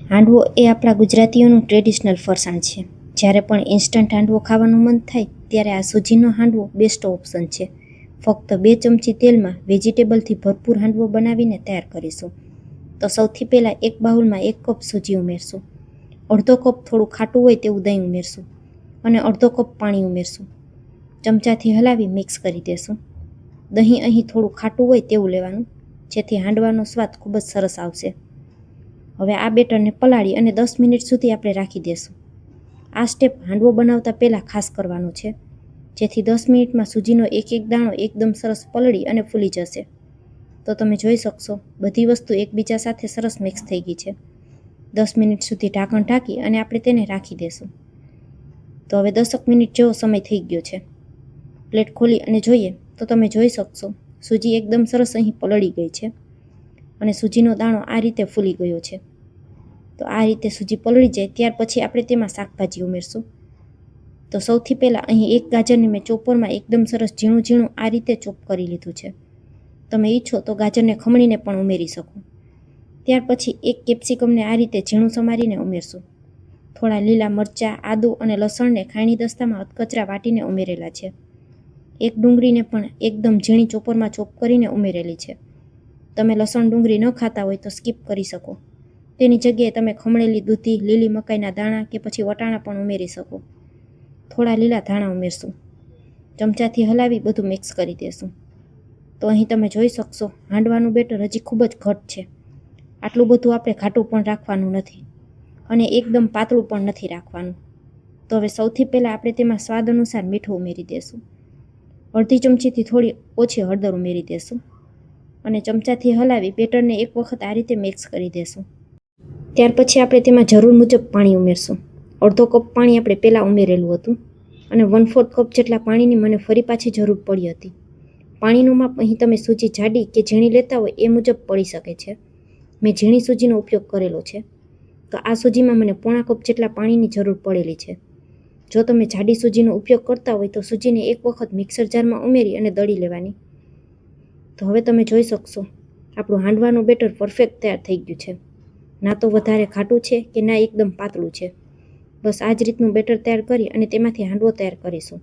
હાંડવો એ આપણા ગુજરાતીઓનું ટ્રેડિશનલ ફરસાણ છે. જ્યારે પણ ઇન્સ્ટન્ટ હાંડવો ખાવાનું મન થાય ત્યારે આ સૂજીનો હાંડવો બેસ્ટ ઓપ્શન છે. ફક્ત 2 ચમચી તેલમાં વેજીટેબલથી ભરપૂર હાંડવો બનાવીને તૈયાર કરીશું. તો સૌથી પહેલાં એક બાઉલમાં 1 કપ સૂજી ઉમેરશું. અડધો કપ થોડું ખાટું હોય તેવું દહીં ઉમેરશું અને અડધો કપ પાણી ઉમેરશું. ચમચાથી હલાવી મિક્સ કરી દેશું. દહીં અહીં થોડું ખાટું હોય તેવું લેવાનું, જેથી હાંડવાનો સ્વાદ ખૂબ જ સરસ આવશે. હવે આ બેટરને પલાળી અને 10 મિનિટ સુધી આપણે રાખી દેશું. આ સ્ટેપ હાંડવો બનાવતા પહેલાં ખાસ કરવાનો છે, જેથી 10 મિનિટમાં સૂજીનો એક એક દાણો એકદમ સરસ પલળી અને ફૂલી જશે. તો તમે જોઈ શકશો બધી વસ્તુ એકબીજા સાથે સરસ મિક્સ થઈ ગઈ છે. 10 મિનિટ સુધી ઢાંકણ ઢાંકી અને આપણે તેને રાખી દેશું. તો હવે 10 મિનિટ જેવો સમય થઈ ગયો છે. પ્લેટ ખોલી અને જોઈએ તો તમે જોઈ શકશો સૂજી એકદમ સરસ અહીં પલળી ગઈ છે અને સૂજીનો દાણો આ રીતે ફૂલી ગયો છે. તો આ રીતે સૂજી પલળી જાય ત્યાર પછી આપણે તેમાં શાકભાજી ઉમેરશું. તો સૌથી પહેલાં અહીં એક ગાજરને મેં ચોપરમાં એકદમ સરસ ઝીણું ઝીણું આ રીતે ચોપ કરી લીધું છે. તમે ઈચ્છો તો ગાજરને ખમણીને પણ ઉમેરી શકો. ત્યાર પછી એક કેપ્સિકમને આ રીતે ઝીણું સમારીને ઉમેરશું. થોડા લીલા મરચાં, આદું અને લસણને ખાયણી દસ્તામાં અધકચરા વાટીને ઉમેરેલા છે. એક ડુંગળીને પણ એકદમ ઝીણી ચોપરમાં ચોપ કરીને ઉમેરેલી છે. તમે લસણ ડુંગળી ન ખાતા હોય તો સ્કીપ કરી શકો. તેની જગ્યાએ તમે ખમણેલી દૂધી, લીલી મકાઈના દાણા કે પછી વટાણા પણ ઉમેરી શકો. થોડા લીલા ધાણા ઉમેરશું. ચમચાથી હલાવી બધું મિક્સ કરી દેશું. તો અહીં તમે જોઈ શકશો હાંડવાનું બેટર હજી ખૂબ જ ઘટ છે. આટલું બધું આપણે ઘાટું પણ રાખવાનું નથી અને એકદમ પાતળું પણ નથી રાખવાનું. તો હવે સૌથી પહેલાં આપણે તેમાં સ્વાદ અનુસાર મીઠું ઉમેરી દેશું. અડધી ચમચીથી થોડી ઓછી હળદર ઉમેરી દેશું અને ચમચાથી હલાવી બેટરને એક વખત આ રીતે મિક્સ કરી દેશું. ત્યાર પછી આપણે તેમાં જરૂર મુજબ પાણી ઉમેરશું. અડધો કપ પાણી આપણે પહેલાં ઉમેરેલું હતું અને 1/4 કપ જેટલા પાણીની મને ફરી પાછી જરૂર પડી હતી. પાણીનું માપ અહીં તમે સૂજી જાડી કે ઝીણી લેતા હોય એ મુજબ પડી શકે છે. મેં ઝીણી સૂજીનો ઉપયોગ કરેલો છે, તો આ સૂજીમાં મને પોણા કપ જેટલા પાણીની જરૂર પડેલી છે. જો તમે જાડી સૂજીનો ઉપયોગ કરતા હોય તો સૂજીને એક વખત મિક્સર જારમાં ઉમેરી અને દળી લેવાની. તો હવે તમે જોઈ શકશો આપણું હાંડવાનું બેટર પરફેક્ટ તૈયાર થઈ ગયું છે. ના તો વધારે ઘાટું છે કે ના એકદમ પાતળું છે. બસ આ જ રીતનું બેટર તૈયાર કરી અને તેમાંથી હાંડવો તૈયાર કરીશું.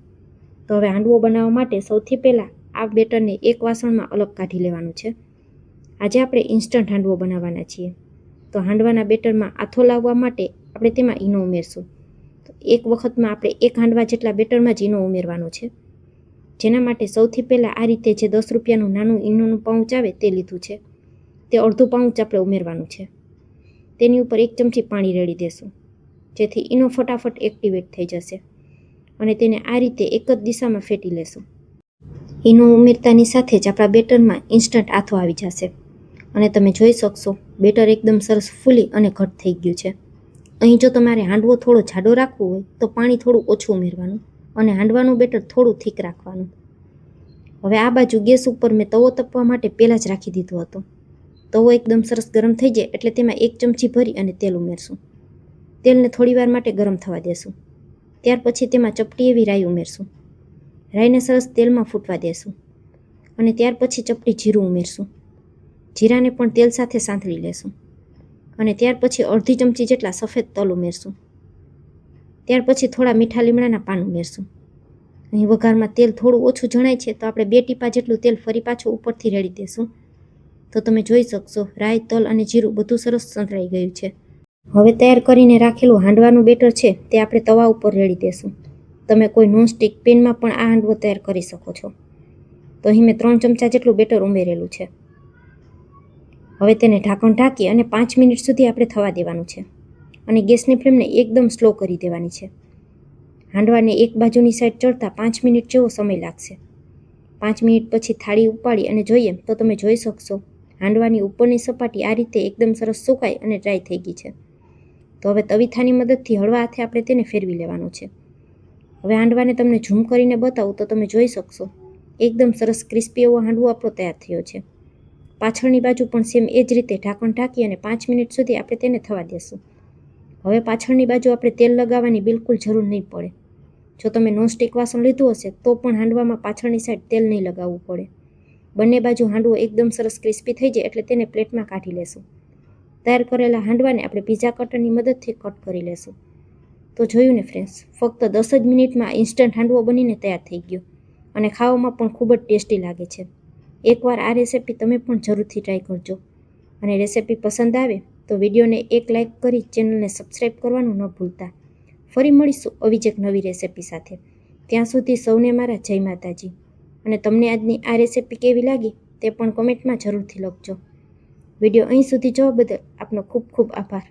તો હવે હાંડવો બનાવવા માટે સૌથી પહેલાં આ બેટરને એક વાસણમાં અલગ કાઢી લેવાનું છે. આજે આપણે ઇન્સ્ટન્ટ હાંડવો બનાવવાના છીએ, તો હાંડવાના બેટરમાં આથો લાવવા માટે આપણે તેમાં ઈનો ઉમેરશું. તો એક વખતમાં આપણે એક હાંડવા જેટલા બેટરમાં જ ઈનો ઉમેરવાનો છે. જેના માટે સૌથી પહેલાં આ રીતે જે 10 રૂપિયાનું નાનું ઈનોનું પાઉચ આવે તે લીધું છે. તે અડધું પાઉચ આપણે ઉમેરવાનું છે. તેની ઉપર 1 ચમચી પાણી રેડી દેશું, જેથી ઈનો ફટાફટ એક્ટિવેટ થઈ જશે અને તેને આ રીતે એક જ દિશામાં ફેટી લેશું. ઈનો ઉમેરતાની સાથે જ આપણા બેટરમાં ઇન્સ્ટન્ટ આથો આવી જશે અને તમે જોઈ શકશો બેટર એકદમ સરસ ફૂલી અને ઘટ થઈ ગયું છે. અહીં જો તમારે હાંડવો થોડો જાડો રાખવો હોય તો પાણી થોડું ઓછું ઉમેરવાનું અને હાંડવાનું બેટર થોડું થીક રાખવાનું. હવે આ બાજુ ગેસ ઉપર મેં તવો તપવા માટે પહેલાં જ રાખી દીધો હતો. તવો એકદમ સરસ ગરમ થઈ જાય એટલે તેમાં 1 ચમચી ભરી અને તેલ ઉમેરશું. તેલને થોડીવાર માટે ગરમ થવા દેશું. ત્યાર પછી તેમાં ચપટી એવી રાઈ ઉમેરશું. રાઈને સરસ તેલમાં ફૂટવા દેશું અને ત્યાર પછી ચપટી જીરું ઉમેરશું. જીરાને પણ તેલ સાથે સાંતળી લેશું અને ત્યાર પછી અડધી ચમચી જેટલા સફેદ તલ ઉમેરશું. ત્યાર પછી થોડા મીઠા લીમડાના પાન ઉમેરશું. અહીં વઘારમાં તેલ થોડું ઓછું જણાય છે તો આપણે 2 ટીપા જેટલું તેલ ફરી પાછું ઉપરથી રેડી દેશું. તો તમે જોઈ શકશો રાઈ, તલ અને જીરું બધું સરસ સંતળાઈ ગયું છે. હવે તૈયાર કરીને રાખેલું હાંડવાનું બેટર છે તે આપણે તવા ઉપર રેડી દેશું. તમે કોઈ નોનસ્ટિક પેનમાં પણ આ હાંડવો તૈયાર કરી શકો છો. તો અહીં મેં 3 ચમચા જેટલું બેટર ઉમેરેલું છે. હવે તેને ઢાંકણ ઢાંકી અને 5 મિનિટ સુધી આપણે થવા દેવાનું છે અને ગેસની ફ્લેમને એકદમ સ્લો કરી દેવાની છે. હાંડવાને એક બાજુની સાઈડ ચડતા 5 મિનિટ જેવો સમય લાગશે. 5 મિનિટ પછી થાળી ઉપાડી અને જોઈએ તો તમે જોઈ શકશો હાંડવાની ઉપરની સપાટી આ રીતે એકદમ સરસ સુકાઈ અને ડ્રાય થઈ ગઈ છે. તો હવે તવીથાની મદદથી હળવા હાથે આપણે તેને ફેરવી લેવાનું છે. હવે હાંડવાને તમને ઝૂમ કરીને બતાવું તો તમે જોઈ શકશો એકદમ સરસ ક્રિસ્પી એવો હાંડવો આપણો તૈયાર થયો છે. પાછળની બાજુ પણ સેમ એ જ રીતે ઢાંકણ ઢાંકી અને 5 મિનિટ સુધી આપણે તેને થવા દેશું. હવે પાછળની બાજુ આપણે તેલ લગાવવાની બિલકુલ જરૂર નહીં પડે. જો તમે નોનસ્ટિક વાસણ લીધું હશે તો પણ હાંડવામાં પાછળની સાઈડ તેલ નહીં લગાવવું પડે. બંને બાજુ હાંડવો એકદમ સરસ ક્રિસ્પી થઈ જાય એટલે તેને પ્લેટમાં કાઢી લેશું. તૈયાર કરેલા હાંડવાને આપણે પીઝા કટરની મદદથી કટ કરી લેશું. તો જોયું ને ફ્રેન્ડ્સ, ફક્ત 10 જ મિનિટમાં ઇન્સ્ટન્ટ હાંડવો બનીને તૈયાર થઈ ગયો અને ખાવામાં પણ ખૂબ જ ટેસ્ટી લાગે છે. એકવાર આ રેસિપી તમે પણ જરૂરથી ટ્રાય કરજો અને રેસિપી પસંદ આવે તો વિડીયોને એક લાઇક કરી ચેનલને સબસ્ક્રાઈબ કરવાનું ન ભૂલતા. ફરી મળીશું આવી જ એક નવી રેસિપી સાથે. ત્યાં સુધી સૌને મારા જય માતાજી. અને તમને આજની આ રેસિપી કેવી લાગી તે પણ કમેન્ટમાં જરૂરથી લખજો. વિડીયો અહીં સુધી જોવા બદલ આપનો ખૂબ ખૂબ આભાર.